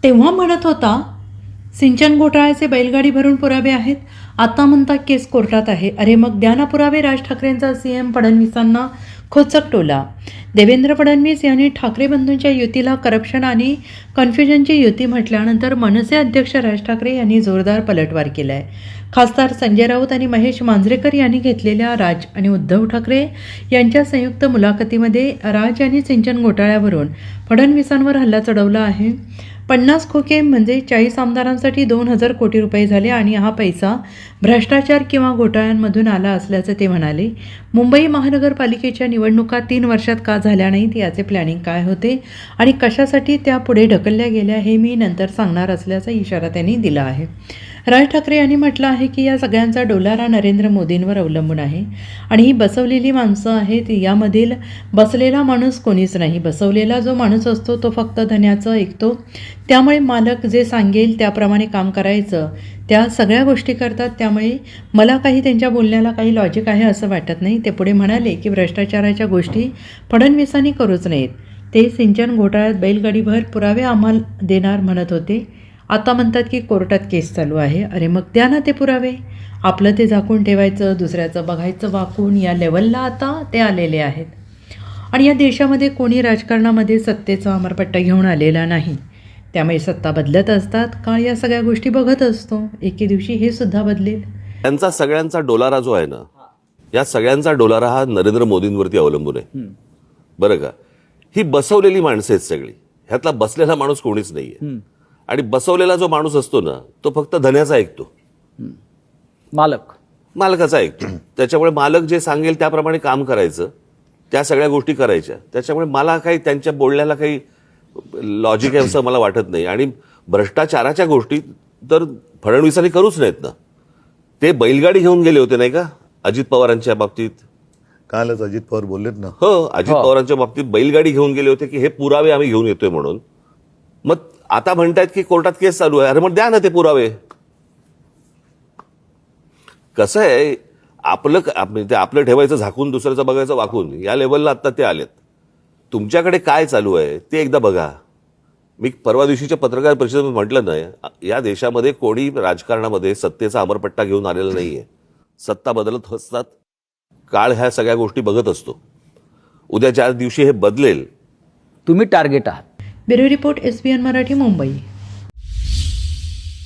तेव्हा म्हणत होता सिंचन घोटाळ्याचे बैलगाडी भरून पुरावे आहेत, आता म्हणता केस कोर्टात आहे. अरे मग द्या ना पुरावे. राज ठाकरेंचा सीएम फडणवीसांना खोचक टोला. देवेंद्र फडणवीस यांनी ठाकरे बंधूंच्या युतीला करप्शन आणि कन्फ्युजनची युती म्हटल्यानंतर मनसे अध्यक्ष राज ठाकरे यांनी जोरदार पलटवार केला आहे. खासदार संजय राऊत आणि महेश मांजरेकर यांनी घेतलेल्या राज आणि उद्धव ठाकरे यांच्या संयुक्त मुलाखतीमध्ये राज यांनी सिंचन घोटाळ्यावरून फडणवीसांवर हल्ला चढवला आहे. 50 खोके म्हणजे 40 आमदारांसाठी 2,000 कोटी रुपये झाले आणि हा पैसा भ्रष्टाचार किंवा घोटाळ्यांमधून आला असल्याचं ते म्हणाले. मुंबई महानगरपालिकेच्या निवडणुका 3 वर्षात का झाल्या नाहीत, याचे प्लॅनिंग काय होते आणि कशासाठी त्या पुढे ढकलल्या गेल्या हे मी नंतर सांगणार असल्याचा इशारा त्यांनी दिला आहे. राज ठाकरे यांनी म्हटलं आहे की या सगळ्यांचा डोलारा नरेंद्र मोदींवर अवलंबून आहे आणि ही बसवलेली माणसं आहेत. यामधील बसलेला माणूस कोणीच नाही. बसवलेला जो माणूस असतो तो फक्त धन्याचं ऐकतो. त्यामुळे मालक जे सांगेल त्याप्रमाणे काम करायचं. त्या सगळ्या गोष्टी करतात. त्यामुळे मला काही त्यांच्या बोलण्याला काही लॉजिक आहे असं वाटत नाही. ते पुढे म्हणाले की भ्रष्टाचाराच्या गोष्टी फडणवीसांनी करूच नाहीत. ते सिंचन घोटाळ्यात बैलगाडीभर पुरावे आम्हाला देणार म्हणत होते. आता म्हणतात की कोर्टात केस चालू आहे. अरे मग द्या ना ते पुरावे. आपलं ते झाकून ठेवायचं, दुसऱ्याचं बघायचं वाकून, या लेवलला आता ते आलेले आहेत. आणि या देशामध्ये कोणी राजकारणामध्ये सत्तेचा अमरपट्टा घेऊन आलेला नाही. त्यामुळे सत्ता बदलत असतात. काळ या सगळ्या गोष्टी बघत असतो. एके दिवशी हे सुद्धा बदलेल. त्यांचा सगळ्यांचा डोलारा जो आहे ना, या सगळ्यांचा डोलारा हा नरेंद्र मोदींवरती अवलंबून आहे. बरं का? ही बसवलेली माणसं आहेत सगळी. ह्यातला बसलेला माणूस कोणीच नाहीये. आणि बसवलेला जो माणूस असतो ना, तो फक्त धन्याचा ऐकतो, मालकाचा ऐकतो. त्याच्यामुळे मालक जे सांगेल त्याप्रमाणे काम करायचं, त्या सगळ्या गोष्टी करायच्या. त्याच्यामुळे मला काही त्यांच्या बोलण्याला काही लॉजिक आहे असं मला वाटत नाही. आणि भ्रष्टाचाराच्या गोष्टी तर फडणवीसांनी करूच नाहीत ना. ते बैलगाडी घेऊन गेले होते नाही का अजित पवारांच्या बाबतीत. कालच अजित पवार बोललेत ना. हो, अजित पवारांच्या बाबतीत बैलगाडी घेऊन गेले होते की हे पुरावे आम्ही घेऊन येतोय म्हणून. मग आता म्हणतायत की कोर्टात केस चालू आहे. अरे मग द्या ना ते पुरावे. कसं आहे, आपलं ठेवायचं झाकून, दुसऱ्याचं बघायचं वाकून, या लेवलला आता ते आलेत. तुमच्याकडे काय चालू आहे ते एकदा बघा. मी परवा दिवशीच्या पत्रकार परिषदेत म्हटलं ना, या देशामध्ये कोणी राजकारणामध्ये सत्तेचा अमरपट्टा घेऊन आलेला नाहीये. सत्ता बदलत असतात. काळ ह्या सगळ्या गोष्टी बघत असतो. उद्या ज्या दिवशी हे बदलेल. तुम्ही टार्गेट आहात. Bureau report, SBN Marathi, Mumbai.